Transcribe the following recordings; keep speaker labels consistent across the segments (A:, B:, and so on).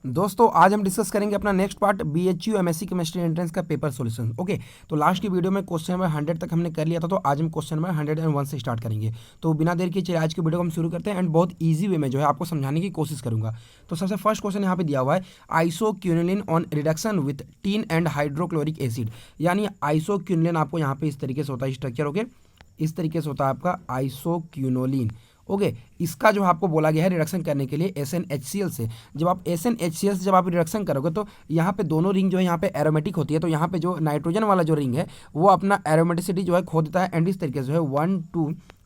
A: दोस्तों आज हम डिस्कस करेंगे अपना next part BHU MSc chemistry entrance का पेपर सॉल्यूशन। ओके, तो लास्ट की वीडियो में क्वेश्चन नंबर 100 तक हमने कर लिया था, तो आज हम क्वेश्चन नंबर 101 से स्टार्ट करेंगे। तो बिना देर के चलिए आज की वीडियो को हम शुरू करते हैं एंड बहुत ईजी वे में जो है आपको समझाने की कोशिश करूंगा। तो सबसे फर्स्ट क्वेश्चन यहाँ पे दिया हुआ है isoquinoline on reduction with tin and hydrochloric acid, यानी आइसोक्यूनिलिन आपको यहाँ पे इस तरीके से होता है स्ट्रक्चर। ओके, इस तरीके से होता है आपका आइसोक्यूनोलिन। ओके, इसका जो आपको बोला गया है रिडक्शन करने के लिए SnHCl से। जब आप SnHCl से जब आप रिडक्शन करोगे तो यहाँ पे दोनों रिंग जो है यहाँ पे एरोमेटिक होती है, तो यहाँ पे जो नाइट्रोजन वाला जो रिंग है वो अपना एरोमेटिसिटी जो है खो देता है एंड इस तरीके से जो है 1 2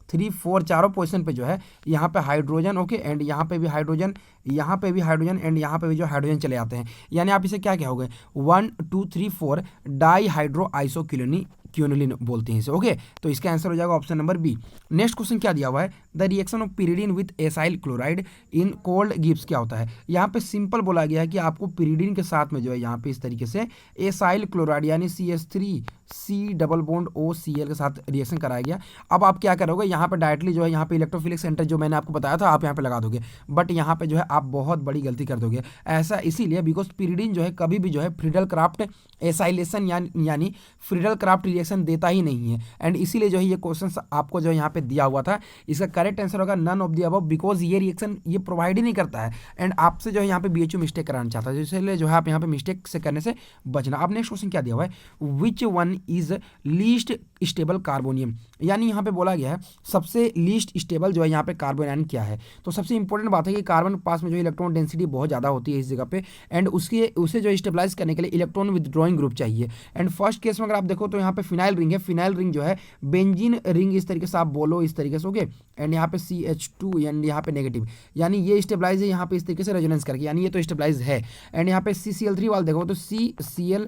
A: 3 4 चारों पोजीशन पे जो है यहाँ पे हाइड्रोजन। ओके, एंड यहाँ पे भी हाइड्रोजन, यहाँ पे भी हाइड्रोजन एंड यहाँ पे भी जो हाइड्रोजन चले आते हैं, यानी आप इसे क्या कहोगे 1 2 3 4 डाई हाइड्रो आइसोक्यूनिलिन बोलते हैं इसे। ओके, तो इसका आंसर हो जाएगा option number B. Next question क्या दिया हुआ है, the reaction of pyridine with acyl chloride in cold gives क्या होता है। यहाँ पे सिंपल बोला गया है कि आपको पिरिडीन के साथ में जो है यहाँ पे इस तरीके से एसाइल क्लोराइड यानी CH3C डबल बॉन्ड OCl के साथ रिएक्शन कराया गया। अब आप क्या करोगे, यहाँ पे डायरेक्टली जो है यहाँ पे इलेक्ट्रोफिलिक सेंटर जो मैंने आपको बताया था आप यहाँ पे लगा दोगे, बट यहाँ पे जो है आप बहुत बड़ी गलती कर दोगे। ऐसा इसीलिए बिकॉज पिरिडीन जो है कभी भी जो है फ्रीडल क्राफ्ट एसाइलेशन यानी फ्रीडल क्राफ्ट रिएक्शन देता ही नहीं है, एंड इसीलिए जो है ये क्वेश्चन आपको जो है यहाँ पे दिया हुआ था। इसका करेक्ट आंसर होगा none of the above, because ये रिएक्शन ये प्रोवाइड ही नहीं करता है एंड आपसे जो है यहाँ पे BHU मिस्टेक कराना चाहता है, इसलिए जो है आप यहाँ पे मिस्टेक से करने से बचना। अब नेक्स्ट क्वेश्चन क्या दिया हुआ है, which one is least stable carbonium, यानी यहाँ पे बोला गया है सबसे लीस्ट स्टेबल जो है यहाँ पे कार्बन आयन क्या है। तो सबसे इंपॉर्टेंट बात है कि कार्बन के पास में जो इलेक्ट्रॉन डेंसिटी बहुत ज़्यादा होती है इस जगह पे, एंड उसे जो स्टेबलाइज करने के लिए इलेक्ट्रॉन विदड्रॉइंग ग्रुप चाहिए। एंड फर्स्ट केस में अगर आप देखो तो यहाँ पे फिनाइल रिंग है, फिनाइल रिंग जो है बेंजीन रिंग इस तरीके से आप बोलो इस तरीके से। ओके, एंड यहाँ पे CH2 यानी यहाँ पे नेगेटिव, यानी ये स्टेबलाइज है यहाँ पे इस तरीके से रेजोनेंस करके, यानी ये तो स्टेबलाइज है। एंड यहाँ पे CCl3 वाला देखो तो CCl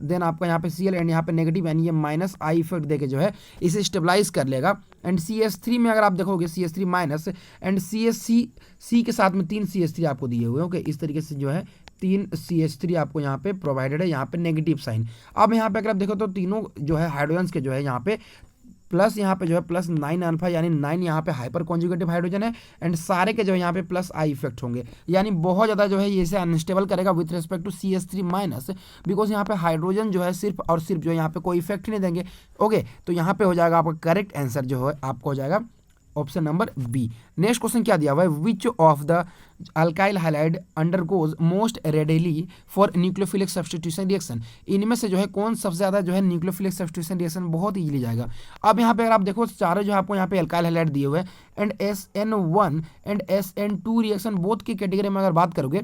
A: देन आपका यहाँ पे Cl एंड यहाँ पे नेगेटिव, यानी ये माइनस आई इफेक्ट देके जो है इसे स्टेबलाइज कर लेगा। एंड CH3 में अगर आप देखोगे CH3 माइनस एंड C के साथ में 3 CH3 आपको दिए हुए। ओके, इस तरीके से जो है 3 CH3 आपको यहाँ पे प्रोवाइडेड है, यहाँ पे नेगेटिव साइन। अब यहाँ पे अगर आप देखो तो तीनों जो है हाइड्रोजन के जो है यहाँ पे प्लस यहाँ पे जो है प्लस 9 अल्फा यानी 9 यहाँ पे हाइपर कॉन्जुगेटिव हाइड्रोजन है, एंड सारे के जो है यहाँ पे प्लस आई इफेक्ट होंगे, यानी बहुत ज़्यादा जो है ये इसे अनस्टेबल करेगा with respect to CH3 minus, because यहाँ पे हाइड्रोजन जो है सिर्फ और सिर्फ जो है यहाँ पे कोई इफेक्ट नहीं देंगे। ओके, तो यहाँ पे हो जाएगा आपका करेक्ट आंसर जो है आपको हो जाएगा option number B. Next question क्या दिया हुआ है, which of the alkyl halide undergoes most readily for nucleophilic substitution reaction, इनमें से जो है कौन सबसे ज़्यादा जो है न्यूक्लियोफिलिक सब्स्टिट्यूशन रिएक्शन बहुत ईजिली जाएगा। अब यहाँ पे अगर आप देखो चारों जो है आपको यहाँ पे अल्काइल हाइलाइड दिए हुए हैं, and SN1 and SN2 reaction both की कैटेगरी में अगर बात करोगे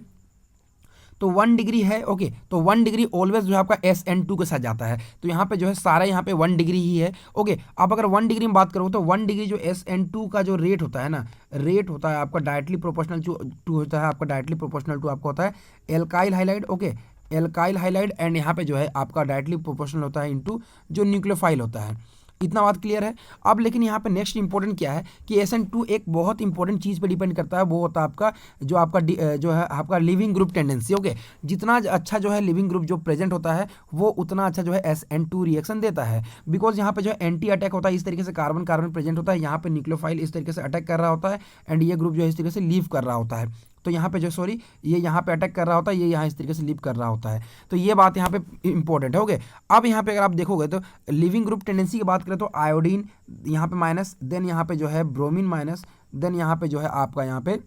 A: तो 1 डिग्री है। ओके, तो 1 डिग्री ऑलवेज जो है आपका SN2 के साथ जाता है, तो यहाँ पे जो है सारा यहाँ पे 1 डिग्री ही है। ओके, आप अगर 1 डिग्री में बात करो तो 1 डिग्री जो SN2 का जो रेट होता है ना, रेट होता है आपका डायरेक्टली प्रोपोर्शनल टू होता है, आपका डायरेक्टली प्रोपोर्शनल टू आपका होता है alkyl halide. Okay, alkyl halide and यहाँ पे जो है आपका डायरेक्टली प्रोपोर्शनल होता है इनटू जो न्यूक्लियोफाइल होता है। इतना बात क्लियर है। अब लेकिन यहाँ पे नेक्स्ट इंपॉर्टेंट क्या है कि SN2 एक बहुत इंपॉर्टेंट चीज़ पे डिपेंड करता है, वो होता है आपका जो आपका जो है आपका लिविंग ग्रुप टेंडेंसी। ओके, जितना अच्छा जो है लिविंग ग्रुप जो प्रेजेंट होता है वो उतना अच्छा जो है SN2 रिएक्शन देता है, बिकॉज यहाँ पे जो है एंटी अटैक होता है, इस तरीके से कार्बन कार्बन प्रेजेंट होता है, यहाँ पे न्यूक्लियोफाइल इस तरीके से अटैक कर रहा होता है एंड ये ग्रुप जो है इस तरीके से लीव कर रहा होता है। तो यहाँ पे जो सॉरी ये यहाँ पे अटैक कर रहा होता है, ये यहाँ इस तरीके से लीव कर रहा होता है, तो ये बात यहाँ पे इंपॉर्टेंट है। ओके, अब यहाँ पे अगर आप देखोगे तो लिविंग ग्रुप टेंडेंसी की बात करें तो आयोडीन यहाँ पे माइनस, देन यहाँ पे जो है ब्रोमीन माइनस, देन यहाँ पे जो है आपका यहाँ पे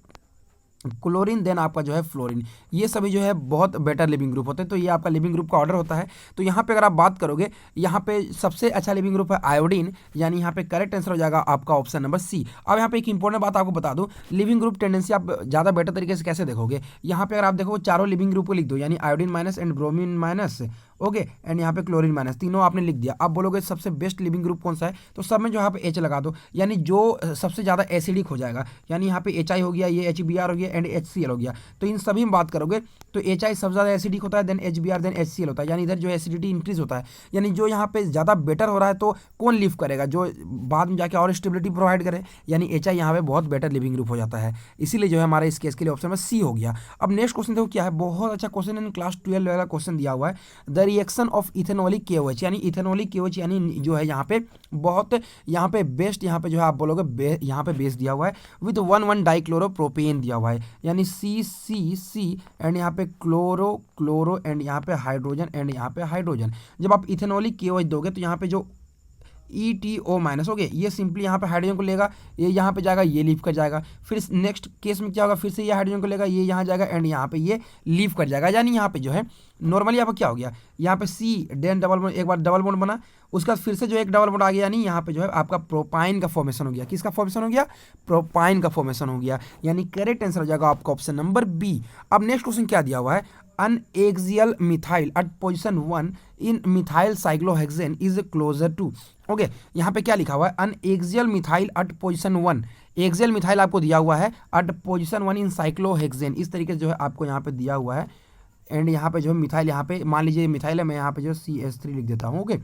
A: क्लोरीन, देन आपका जो है फ्लोरीन, ये सभी जो है बहुत बेटर लिविंग ग्रुप होते हैं। तो ये आपका लिविंग ग्रुप का ऑर्डर होता है। तो यहाँ पे अगर आप बात करोगे यहाँ पे सबसे अच्छा लिविंग ग्रुप है आयोडीन, यानी यहाँ पे करेक्ट आंसर हो जाएगा आपका ऑप्शन नंबर सी। अब यहाँ पे एक इंपॉर्टेंट बात आपको बता दूँ, लिविंग ग्रुप टेंडेंसी आप ज़्यादा बेटर तरीके से कैसे देखोगे, यहाँ पे अगर आप देखो चारों लिविंग ग्रुप को लिख दो, यानी iodine minus and bromine minus. Okay, and यहाँ पे क्लोरीन माइनस, तीनों आपने लिख दिया। आप बोलोगे सबसे बेस्ट लिविंग ग्रुप कौन सा है, तो सब में जो यहाँ पे H लगा दो, यानी जो सबसे ज़्यादा एसिडिक हो जाएगा, यानी यहाँ पे HI हो गया, ये HBr हो गया एंड HCl हो गया। तो इन सभी में बात करोगे तो HI सबसे ज़्यादा एसिडिक होता है, देन HBr, देन HCl होता है, यानी इधर जो एसिडिटी इंक्रीज होता है, यानी जो यहाँ पे ज़्यादा बेटर हो रहा है तो कौन लीव करेगा, जो बाद में जाके और स्टेबिलिटी प्रोवाइड करे, यानी HI यहाँ पे बहुत बेटर लिविंग ग्रुप हो जाता है, इसीलिए जो है हमारे इस केस के लिए ऑप्शन में सी हो गया। अब नेक्स्ट क्वेश्चन देखो क्या है, बहुत अच्छा क्वेश्चन है, क्लास 12 वाला क्वेश्चन दिया हुआ है, the reaction of ethanolic KOH, यानी इथेनॉलिक KOH यानी जो है यहाँ पे बहुत यहाँ पे बेस्ट, यहाँ पे जो है आप बोलोगे यहाँ पे बेस दिया हुआ है विथ 1,1 डाइक्लोरोप्रोपेन दिया हुआ है, यानी CCC एंड यहाँ पे क्लोरो एंड यहाँ पे हाइड्रोजन एंड यहाँ पे हाइड्रोजन। जब आप इथेनॉलिक KOH दोगे तो यहाँ पे जो ETO माइनस हो गए, ये सिंपली यहाँ पे हाइड्रोजन को लेगा, ये यहाँ पे जाएगा, ये लीव कर जाएगा, फिर नेक्स्ट केस में क्या होगा, फिर से ये हाइड्रोजन को लेगा, ये यहाँ जाएगा एंड यहाँ पे ये लीव कर जाएगा, यानी यहाँ पे जो है नॉर्मली यहाँ पे क्या हो गया, यहाँ पे C देन डबल बॉन्ड, एक बार डबल बॉन्ड बना, उसका फिर से जो एक डबल बॉन्ड आ गया, यानी यहाँ पे जो है आपका प्रोपाइन का फॉर्मेशन हो गया, किसका फॉर्मेशन हो गया, प्रोपाइन का फॉर्मेशन हो गया, यानी करेक्ट आंसर हो जाएगा आपका ऑप्शन नंबर बी। अब नेक्स्ट क्वेश्चन क्या दिया हुआ है, an axial methyl at position 1 in methyl cyclohexane is closer to, okay यहाँ पे क्या लिखा हुआ है, an axial methyl at position 1, axial methyl आपको दिया हुआ है at position 1 इन साइक्लोहेक्सेन, इस तरीके से जो है आपको यहाँ पे दिया हुआ है, एंड यहाँ पे जो है मिथाइल, यहाँ पे मान लीजिए मिथाइल है, मैं यहाँ पे जो CH3 लिख देता हूँ, ओके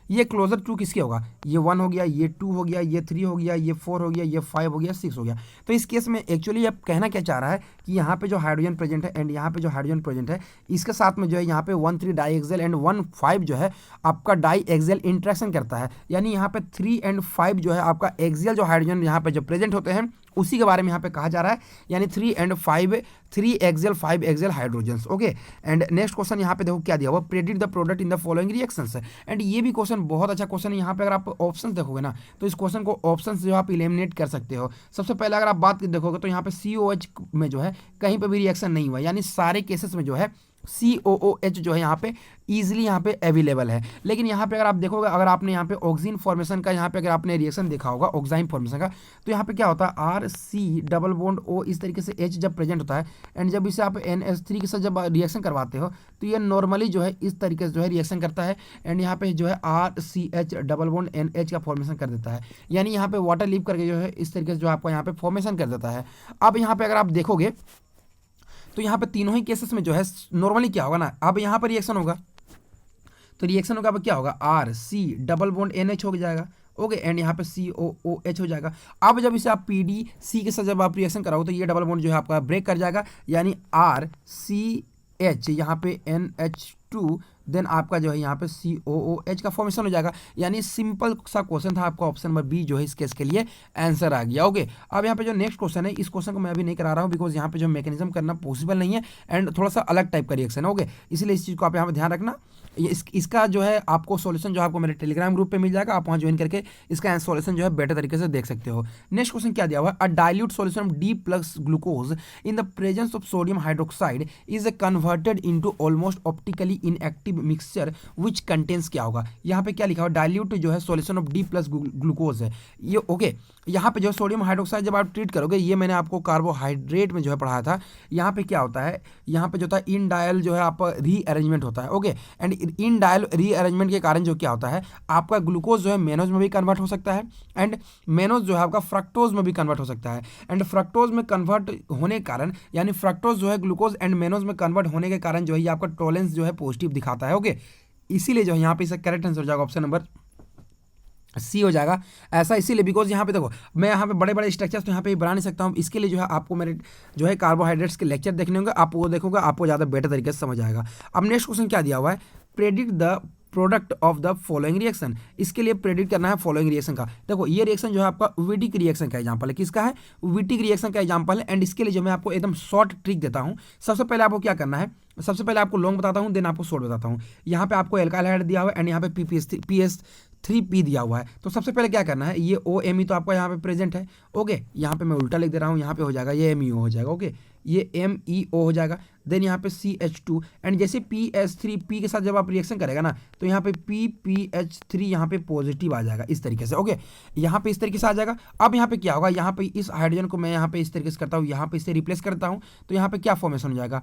A: ये क्लोजर टू किसके होगा, ये 1 हो गया, ये 2 हो गया, ये 3 हो गया, ये 4 हो गया, ये 5 हो गया, 6 हो गया। तो इस केस में एक्चुअली अब कहना क्या चाह रहा है कि यहाँ पे जो हाइड्रोजन प्रेजेंट है एंड यहाँ पे जो हाइड्रोजन प्रेजेंट है, इसके साथ में जो है यहाँ पे 1,3 डाईएक्सियल एंड 1,5 जो है आपका डाईएक्सियल इंट्रैक्शन करता है, यानी यहाँ पे 3 एंड 5 जो है आपका एक्सियल जो हाइड्रोजन यहाँ पे जो प्रेजेंट होते हैं उसी के बारे में यहाँ पे कहा जा रहा है, यानी 3 and 5, 3 axial 5 axial hydrogens, okay. And next question यहाँ पे देखो क्या दिया हुआ, predict the product in the following reactions, and ये भी क्वेश्चन बहुत अच्छा क्वेश्चन है। यहाँ पे अगर आप ऑप्शंस देखोगे ना तो इस क्वेश्चन को ऑप्शंस जो आप इलिमिनेट कर सकते हो। सबसे पहले अगर आप बात देखोगे तो यहाँ पे COH में जो है कहीं पे भी रिएक्शन नहीं हुआ, यानी सारे केसेस में जो है COOH जो है यहाँ पे ईजिली यहाँ पे अवेलेबल है। लेकिन यहाँ पे अगर आप देखोगे, अगर आपने यहाँ पे ऑक्सीजन फॉर्मेशन का यहाँ पे अगर आपने रिएक्शन देखा होगा ऑक्साइन फॉर्मेशन का, तो यहाँ पे क्या होता है RC डबल बॉन्ड O इस तरीके से H जब प्रेजेंट होता है एंड जब इसे आप NH3 के साथ जब रिएक्शन करवाते हो तो ये नॉर्मली जो है इस तरीके से जो है रिएक्शन करता है एंड यहाँ पे जो है RCH डबल बॉन्ड NH का फॉर्मेशन कर देता है, यानी यहाँ पे वाटर लीव करके जो है इस तरीके से जो आपको यहाँ पे फॉर्मेशन कर देता है। अब यहाँ पे अगर आप देखोगे तो यहाँ पे तीनों ही केसेस में जो है नॉर्मली क्या होगा ना, अब यहाँ पर रिएक्शन होगा तो रिएक्शन होगा अब क्या होगा RC डबल बॉन्ड NH हो जाएगा, ओके एंड यहाँ पे COOH हो जाएगा। अब जब इसे आप PDC के साथ जब आप रिएक्शन कराओ तो ये डबल बॉन्ड जो है आपका ब्रेक कर जाएगा, यानी RCH यहाँ पे NH2 देन आपका जो है यहाँ पे COOH का फॉर्मेशन हो जाएगा, यानी सिंपल सा क्वेश्चन था, आपका ऑप्शन नंबर बी जो है इस केस के लिए आंसर आ गया, ओके। अब यहाँ पे जो नेक्स्ट क्वेश्चन है इस क्वेश्चन को मैं अभी नहीं करा रहा हूँ बिकॉज यहाँ पे जो मैकेनिज्म करना पॉसिबल नहीं है एंड थोड़ा सा अलग टाइप का रिएक्शन है, ओके, इसलिए इस चीज़ को आप यहाँ पे ध्यान रखना। इसका जो है आपको सॉल्यूशन जो आपको मेरे टेलीग्राम ग्रुप पे मिल जाएगा, आप वहाँ ज्वाइन करके इसका सॉल्यूशन जो है बेटर तरीके से देख सकते हो। नेक्स्ट क्वेश्चन क्या दिया हुआ है, अ dilute solution of D plus glucose in the presence of sodium hydroxide is converted into almost optically inactive mixture which contains, क्या होगा यहाँ पे क्या लिखा हुआ, डाइल्यूट जो है solution of D plus glucose है ये, ओके। यहाँ पे जो सोडियम हाइड्रोक्साइड जब आप ट्रीट करोगे, ये मैंने आपको कार्बोहाइड्रेट में जो है पढ़ाया था, यहाँ पे क्या होता है, यहाँ पे जो होता है इन डायल जो है आप रीअरेंजमेंट होता है, okay, and in dial rearrangement के कारण जो क्या होता है आपका ग्लूकोज जो है मेनोज में भी कन्वर्ट हो सकता है एंड मेनोज जो है आपका फ्रक्टोज में भी कन्वर्ट हो सकता है, एंड फ्रक्टोज में कन्वर्ट होने के कारण, यानी फ्रक्टोज जो है ग्लूकोज एंड मेनोज में कन्वर्ट होने के कारण जो है आपका टॉलरेंस जो है पॉजिटिव दिखाता है, ओके। इसीलिए जो है यहाँ पे इसका करेक्ट आंसर हो जाएगा ऑप्शन नंबर सी हो जाएगा। ऐसा इसीलिए बिकॉज यहाँ पे देखो मैं यहाँ पे बड़े बड़े स्ट्रक्चर्स तो यहाँ पे बना नहीं सकता हूँ, इसके लिए जो है आपको मेरे जो है कार्बोहाइड्रेट्स के लेक्चर देखने होंगे, आप वो देखोगे आपको ज़्यादा बेटर तरीके से समझ आएगा। अब नेक्स्ट क्वेश्चन क्या दिया हुआ है, predict the product of the following reaction, इसके लिए प्रेडिक्ट करना है फॉलोइंग रिएक्शन का। देखो ये रिएक्शन जो है आपका विटिक रिएक्शन का एग्जांपल है, किसका है, विटिक रिएक्शन का एग्जांपल है, एंड इसके लिए जो मैं आपको एकदम शॉर्ट ट्रिक देता हूँ। सबसे पहले आपको क्या करना है, सबसे पहले आपको लॉन्ग बताता हूँ देन आपको शॉर्ट बताता हूँ। यहाँ पे आपको एल्काइल हाइड्राइड दिया हुआ है एंड यहाँ पे PS3P दिया हुआ है, तो सबसे पहले क्या करना है, ये OMe तो आपका यहाँ पे प्रेजेंट है, ओके, यहाँ पे मैं उल्टा लिख दे रहा हूँ, यहाँ पे हो जाएगा ये MEO हो जाएगा, ओके, ये MEO हो जाएगा, देन यहाँ पे CH2 एंड जैसे PS3P के साथ जब आप रिएक्शन करेगा ना तो यहाँ पे PPH3 यहाँ पे पॉजिटिव आ जाएगा इस तरीके से, ओके, यहाँ पे इस तरीके से आ जाएगा। अब यहाँ पे क्या होगा, यहाँ पे इस हाइड्रोजन को मैं यहाँ पे इस तरीके से करता हूँ, यहाँ पे इसे रिप्लेस करता हूँ, तो यहाँ पे क्या फॉर्मेशन हो जाएगा,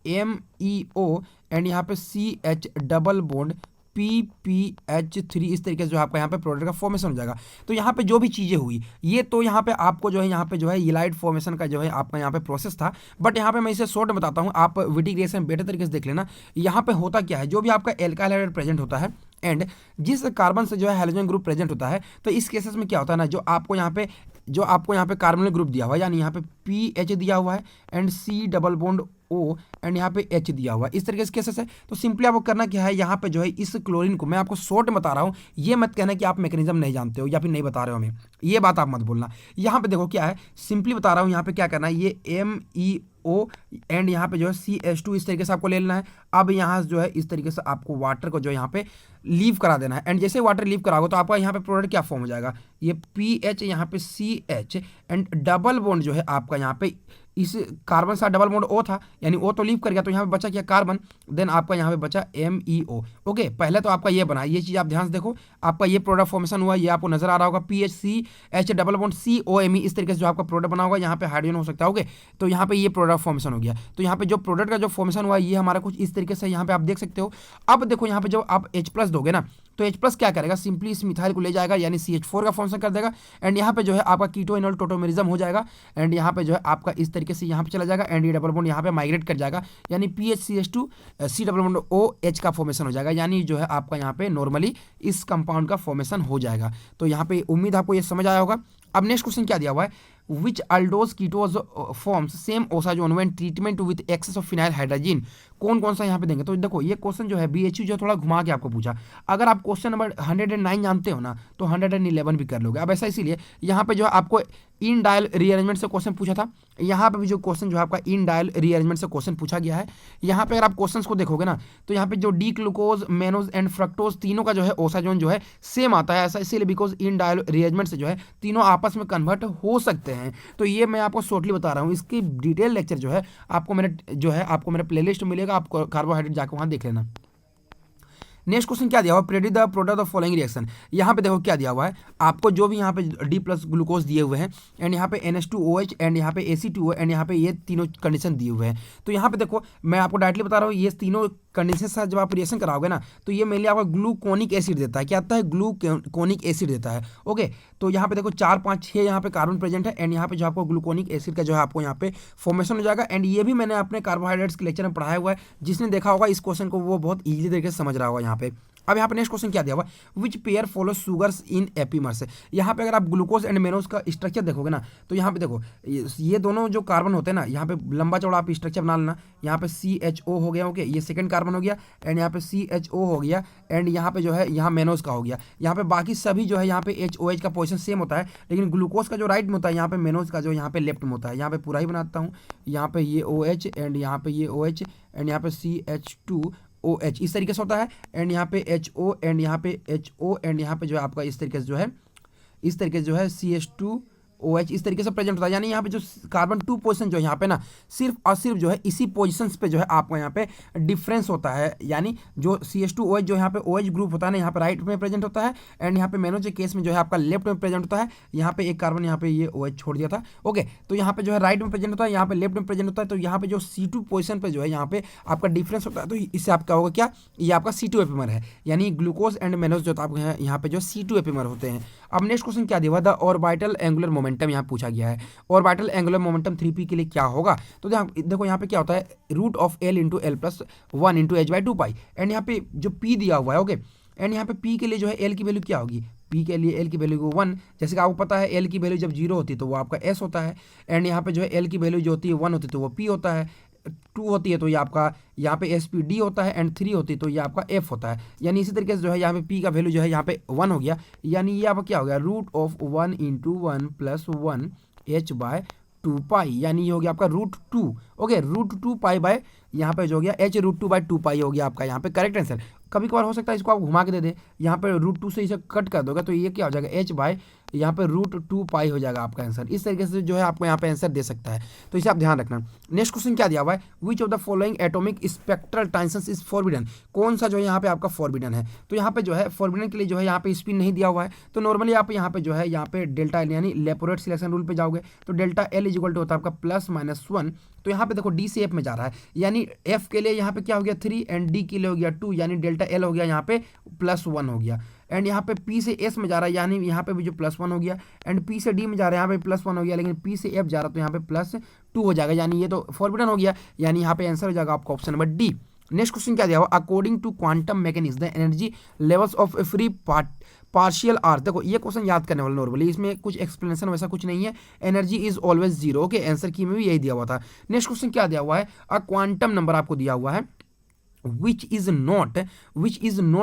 A: MEO एंड यहाँ पे CH डबल बॉन्ड PPH3 इस तरीके से जो आपका यहाँ पे प्रोडक्ट का फॉर्मेशन हो जाएगा। तो यहाँ पे जो भी चीज़ें हुई ये तो यहाँ पे आपको जो है यहाँ पे जो है इलाइड फॉर्मेशन का जो है आपका यहाँ पे प्रोसेस था, बट यहाँ पे मैं इसे शॉर्ट में बताता हूँ, आप विटी रिएक्शन बेटर तरीके से देख लेना। यहाँ पे होता क्या है, जो भी आपका एल्काइल हाइड्राइड प्रेजेंट होता है एंड जिस कार्बन से जो है हाइड्रोजन ग्रुप प्रेजेंट होता है, तो इस केसेस में क्या होता है ना, जो आपको यहाँ पे कार्बोनिल ग्रुप दिया हुआ है, यानी यहाँ पे PH दिया हुआ है and C double bond O and यहाँ पे H दिया हुआ है, इस तरीके से केसेस है। तो सिंपली आपको करना क्या है, यहाँ पे जो है इस क्लोरीन को मैं आपको शॉर्ट में बता रहा हूँ, ये मत कहना कि आप मैकेनिज्म नहीं जानते हो या फिर नहीं बता रहे हो हमें, ये बात आप मत बोलना। यहाँ पे देखो क्या है, सिंपली बता रहा हूँ, यहाँ पे क्या करना है, ये MEO एंड यहाँ पे जो है CH2 इस तरीके से आपको ले लेना है। अब यहाँ जो है इस तरीके से आपको वाटर को जो यहाँ पे लीव करा देना है एंड जैसे वाटर लीव कराओगे तो आपका यहाँ पे प्रोडक्ट क्या फॉर्म हो जाएगा, ये PH यहाँ पे CH एंड डबल बॉन्ड जो है आपका यहाँ पे इस कार्बन साथ डबल बॉन्ड O था, यानी O तो लीव कर गया, तो यहाँ पे बचा क्या कार्बन, देन आपका यहाँ पे बचा MEO। ओके, पहले तो आपका ये बना, ये चीज़ आप ध्यान से देखो, आपका ये प्रोडक्ट फॉर्मेशन हुआ, ये आपको नजर आ रहा होगा, PHCH डबल बॉन्ड COMe इस तरीके से जो आपका प्रोडक्ट बना होगा, यहाँ पे हाइड्रोजन हो सकता है। ओके, तो यहाँ पे ये प्रोडक्ट फॉर्मेशन हो गया। तो यहाँ पे जो प्रोडक्ट का जो फॉर्मेशन हुआ ये हमारा कुछ इस तरीके से यहाँ पे आप देख सकते हो। अब देखो यहाँ पे जब आप H+ दोगे ना, तो H+ क्या करेगा, सिंपली इस मिथाइल को ले जाएगा, यानी CH4 का फॉर्मेशन कर देगा एंड यहाँ पे जो है आपका कीटोइनोल टोटोमेरिज्म हो जाएगा एंड यहाँ पे जो है आपका इस तरीके से यहाँ पे चला जाएगा एंड ये डबल बॉन्ड यहाँ पे माइग्रेट कर जाएगा, यानी PHCH2 C double bond OH का फॉर्मेशन हो जाएगा, यानी जो है आपका यहाँ पे नॉर्मली इस कंपाउंड का फॉर्मेशन हो जाएगा। तो यहाँ पे उम्मीद आपको ये समझ आया होगा। अब नेक्स्ट क्वेश्चन क्या दिया हुआ है, which aldose ketose forms same osazone when treatment with excess of phenyl hydrogen, कौन कौन सा यहाँ पे देंगे। तो देखो ये क्वेश्चन जो है BHU जो थोड़ा घुमा के आपको पूछा, अगर आप क्वेश्चन नंबर 109 जानते हो ना तो 111 भी कर लोगे। अब ऐसा इसीलिए यहाँ पे जो है आपको इन डायल रीअरेंजमेंट से क्वेश्चन पूछा था, यहाँ पे भी जो क्वेश्चन जो है आपका इन डायल रीअरेंजमेंट से क्वेश्चन पूछा गया है। यहाँ पे अगर आप क्वेश्चंस को देखोगे ना तो यहाँ पे जो D glucose, mannose and fructose तीनों का जो है ओसाजोन जो है सेम आता है, ऐसा इसीलिए बिकॉज इन डायल रीअरेंजमेंट से जो है तीनों आपस में कन्वर्ट हो सकते हैं। तो ये मैं आपको शॉर्टली बता रहा हूँ, इसकी डिटेल लेक्चर जो है आपको मेरे प्लेलिस्ट मिलेगा, आपको कार्बोहाइड्रेट जाकर वहाँ देख लेना। नेक्स्ट क्वेश्चन क्या दिया हुआ, predict the product of following reaction. यहाँ पे देखो क्या दिया हुआ है, आपको जो भी यहाँ पे D+ ग्लूकोज दिए हुए हैं एंड यहाँ पे NH2OH एंड यहाँ पे AC2O एंड यहाँ पे ये तीनों कंडीशन दिए हुए हैं। तो यहाँ पे देखो मैं आपको डायरेक्टली बता रहा हूँ, ये तीनों कंडीशन से जब आप रिएक्शन कराओगे ना तो ये मेनली आपका ग्लूकोनिक एसिड देता है। क्या आता है, ग्लूकोनिक एसिड देता है। ओके, तो यहाँ पे देखो 4 5 6 यहाँ पे कार्बन प्रेजेंट है एंड यहाँ पे जो आपको ग्लूकोनिक एसिड का जो है आपको यहाँ पे फॉर्मेशन हो जाएगा। एंड ये भी मैंने अपने कार्बोहाइड्रेट्स के लेक्चर में पढ़ाया हुआ है, जिसने देखा होगा इस क्वेश्चन को वो बहुत ईजी तरीके से समझ रहा होगा यहाँ पे। अब यहाँ पे नेक्स्ट क्वेश्चन क्या दिया हुआ, which pair follow sugars in epimers. यहाँ पे अगर आप ग्लूकोज एंड मेनोज का स्ट्रक्चर देखोगे ना तो यहाँ पे देखो ये दोनों जो कार्बन होते हैं ना, यहाँ पे लंबा चौड़ा आप स्ट्रक्चर बना लेना। यहाँ पे CHO हो गया, ओके, ये सेकंड कार्बन हो गया एंड यहाँ पे CHO हो गया एंड यहाँ पे जो है यहाँ मेनोज का हो गया। यहाँ पे बाकी सभी जो है यहाँ पे HOH का पोजिशन सेम होता है, लेकिन ग्लूकोज का जो राइट में होता है, यहाँ पे मेनोज का जो यहाँ पे लेफ्ट में होता है। यहाँ पे पूरा ही बनाता हूँ, यहाँ पे ये OH एंड यहाँ पे ये OH एंड यहाँ पे CH2OH इस तरीके से होता है एंड यहाँ पे HO एंड यहाँ पे HO एंड यहाँ पे जो है आपका इस तरीके से जो है CH2OH इस तरीके से प्रेजेंट होता है। यानी यहाँ पे जो कार्बन 2 पोजीशन जो है यहाँ पे ना सिर्फ और सिर्फ जो है इसी पोजीशंस पे जो है आपको यहाँ पे डिफरेंस होता है। यानी जो CH2OH जो यहाँ पे OH ग्रुप होता है ना, यहाँ पे राइट में प्रेजेंट होता है एंड यहाँ पे मेनोज के केस में जो है आपका लेफ्ट में प्रेजेंट होता है। यहाँ पे एक कार्बन यहाँ पे ये OH छोड़ दिया था। ओके, तो यहाँ पे जो है राइट में प्रेजेंट होता है, यहाँ पे लेफ्ट में प्रेजेंट होता है। तो यहाँ पे जो C2 पोजीशन पे जो है यहाँ पे आपका डिफरेंस होता है, तो इससे आपका होगा क्या, ये आपका C2 एपिमर है, यानी ग्लूकोज एंड मेनोज जो आपको यहाँ पे जो C2 एपिमर होते हैं। अब नेक्स्ट क्वेश्चन क्या दिया, द ऑर्बिटल एंगुलर मोमेंटम यहाँ पूछा गया है। ऑर्बिटल एंगुलर मोमेंटम 3p के लिए क्या होगा। तो देखो यहाँ पे क्या होता है, root of L into L plus 1 into H/2π and यहाँ पे जो p दिया हुआ है। ओके, एंड यहाँ पे p के लिए जो है L की वैल्यू क्या होगी, p के लिए L की वैल्यू 1, जैसे कि आपको पता है L की वैल्यू जब 0 होती है तो वो आपका S होता है एंड यहाँ पे जो है L की वैल्यू जो होती है 1 होती है तो वो p होता है, 2 होती है तो ये आपका यहाँ पे SPD होता है एंड 3 होती है तो ये आपका F होता है। यानी इसी तरीके से जो है यहाँ पे p का वैल्यू जो है यहाँ पे 1 हो गया, यानी ये आपका क्या हो गया, root of 1 into 1 plus 1 H/2π, यानी ये हो गया आपका √2। ओके, √2π बाय यहाँ पे जो हो गया H√2/2π हो गया आपका यहाँ पे करेक्ट आंसर। कभी कभार हो सकता है इसको आप घुमा के दे दे, यहाँ पे √2 से इसे कट कर दोगे तो ये क्या हो जाएगा, H/ यहाँ पे √2π हो जाएगा आपका आंसर। इस तरीके से जो है आपको यहाँ पे आंसर दे सकता है, तो इसे आप ध्यान रखना। नेक्स्ट क्वेश्चन क्या दिया हुआ है, which of the following atomic spectral tension is forbidden, कौन सा जो है यहाँ पे आपका फॉरबिडन है। तो यहाँ पे जो है फॉरबिडन के लिए जो है यहाँ पे स्पिन नहीं दिया हुआ है, तो नॉर्मली आप यहाँ पे जो है यहाँ पे डेल्टा L यानी लेपोरेट सिलेक्शन रूल पे जाओगे तो delta L is equal to होता है आपका +-1 तो यहाँ पे देखो डी से एफ में जा रहा है, यानी एफ के लिए यहाँ पे क्या हो गया 3 एंड डी के लिए हो गया 2, यानी डेल्टा एल हो गया यहाँ पे +1 हो गया। एंड यहाँ पे पी से एस में जा रहा है, यानी यहाँ पे भी जो +1 हो गया। एंड पी से डी में जा रहा है, यहाँ पे +1 हो गया, लेकिन पी से एफ जा रहा है तो यहाँ पे +2 हो जाएगा, यानी ये तो फॉरबिडन हो गया, यानी यहाँ पे आंसर हो जाएगा आपका option number D. Next question क्या दिया हुआ, according to quantum mechanics the energy levels of a free particle are. देखो ये क्वेश्चन याद करने वाला नॉर्मली, इसमें कुछ एक्सप्लेनेशन वैसा कुछ नहीं है, energy is always zero. Okay, answer की में भी यही दिया हुआ था। नेक्स्ट क्वेश्चन क्या दिया हुआ है, अ क्वांटम नंबर आपको दिया हुआ है विच इज नॉट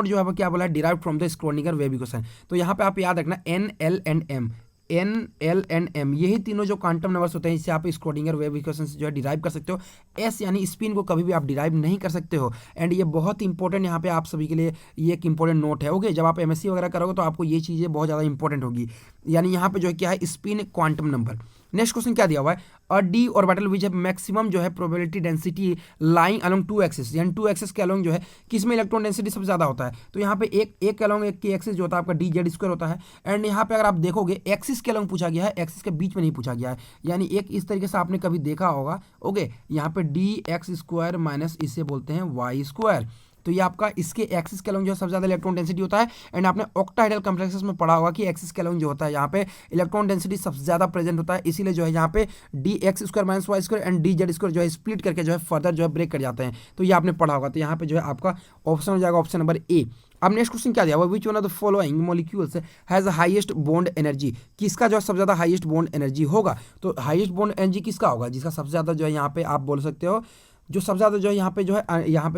A: जो है क्या बोला है, derive from the Schrödinger wave equation. तो यहाँ पे आप याद रखना एन एल एंड एम यही तीनों जो क्वांटम नंबर्स होते हैं, इससे आप स्क्रोडिंगर वेव इक्वेशन से जो है डिराइव कर सकते हो। एस यानी स्पिन को कभी भी आप डिराइव नहीं कर सकते हो। एंड ये बहुत इंपॉर्टेंट यहाँ पे आप सभी के लिए ये एक इंपॉर्टेंट नोट है। ओके, जब आप एमएससी वगैरह करोगे तो आपको ये चीज़ें बहुत ज़्यादा इंपॉर्टेंट होगी, यानी यहाँ पे जो है क्या है, spin quantum number. Next question क्या दिया हुआ है, अ डी ऑर्बिटल विच है मैक्सिमम जो है probability density lying along 2 axis, यानी 2 एक्सिस के अलोंग जो है किसमें इलेक्ट्रॉन डेंसिटी सबसे ज़्यादा होता है। तो यहाँ पे एक अलोंग एक की एक्सिस जो होता है आपका डी जेड स्क्वायर होता है। एंड यहाँ पे अगर आप देखोगे एक्सिस के अलोंग पूछा गया है, एक्सिस के बीच में नहीं पूछा गया है, यानी एक इस तरीके से आपने कभी देखा होगा। ओके, यहाँ पे डी एक्स स्क्वायर माइनस इसे बोलते हैं वाई स्क्वायर। तो ये आपका इसके एक्सिस के अलोंग जो है सबसे ज़्यादा इलेक्ट्रॉन डेंसिटी होता है। एंड आपने ऑक्टाहेड्रल कॉम्प्लेक्सेस में पढ़ा होगा कि एक्सिस के अलोंग जो होता है यहाँ पे इलेक्ट्रॉन डेंसिटी सबसे ज़्यादा प्रेजेंट होता है, इसीलिए जो है यहाँ पे D X square minus Y square and D Z square जो है स्प्लिट करके जो है फर्दर जो है ब्रेक कर जाते हैं। तो ये आपने पढ़ा होगा, तो यहाँ पे जो है आपका ऑप्शन हो जाएगा ऑप्शन नंबर ए। अब नेक्स्ट क्वेश्चन क्या दिया हुआ, which one of the following molecules has highest bond energy, किसका जो है सबसे ज़्यादा हाईएस्ट बॉन्ड एनर्जी होगा। तो हाईएस्ट बॉन्ड एनर्जी किसका होगा, जिसका सबसे ज़्यादा जो है यहाँ पे आप बोल सकते हो जो सबसे ज़्यादा जो है यहाँ पे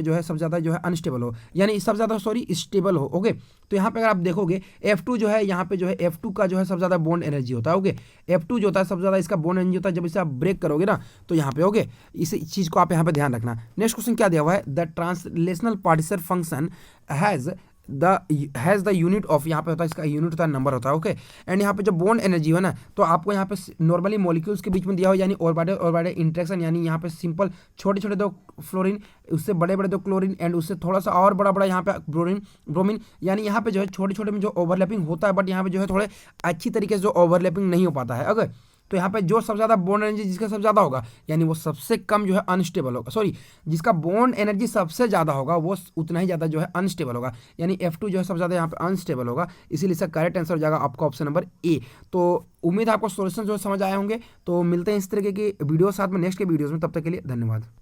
A: जो है सबसे ज़्यादा जो है अनस्टेबल हो, यानी सबसे ज़्यादा स्टेबल हो। ओके, तो यहाँ पे अगर आप देखोगे F2 जो है यहाँ पे जो है F2 का जो है सबसे ज़्यादा बॉन्ड एनर्जी होता है। ओके, F2 जो होता है सबसे ज़्यादा इसका बॉन्ड एनर्जी होता है जब इसे आप ब्रेक करोगे ना, तो यहाँ पे ओके इस चीज़ को आप यहाँ पे ध्यान रखना। नेक्स्ट क्वेश्चन क्या दिया हुआ है, the translational partition function has the unit of, यहाँ पे होता है इसका यूनिट होता है नंबर होता है। ओके, एंड यहाँ पे जो बॉन्ड एनर्जी है ना, तो आपको यहाँ पे नॉर्मली मॉलिक्यूल्स के बीच में दिया हो, यानी ऑर्बिटल इंटरेक्शन, यानी यहाँ पे सिंपल छोटे छोटे 2 फ्लोरीन, उससे बड़े बड़े 2 क्लोरीन एंड उससे थोड़ा सा और बड़ा यहाँ पे ब्रोमीन, यानी यहाँ पे जो है छोटे छोटे में जो ओवरलैपिंग होता है, बट यहाँ पे जो है थोड़े अच्छी तरीके से जो ओवरलैपिंग नहीं हो पाता है। अगर तो यहाँ पे जो सबसे ज़्यादा बॉन्ड एनर्जी जिसका सबसे ज़्यादा होगा, यानी वो सबसे कम जो है अनस्टेबल होगा, सॉरी जिसका बॉन्ड एनर्जी सबसे ज़्यादा होगा वो उतना ही ज़्यादा जो है अनस्टेबल होगा, यानी F2 जो है सबसे ज़्यादा यहाँ पे अनस्टेबल होगा, इसीलिए इसका करेक्ट आंसर हो जाएगा आपका ऑप्शन नंबर ए। तो उम्मीद है आपको सॉल्यूशन जो समझ आए होंगे। तो मिलते हैं इस तरीके की वीडियो साथ में नेक्स्ट के वीडियोज़ में, तब तक के लिए धन्यवाद।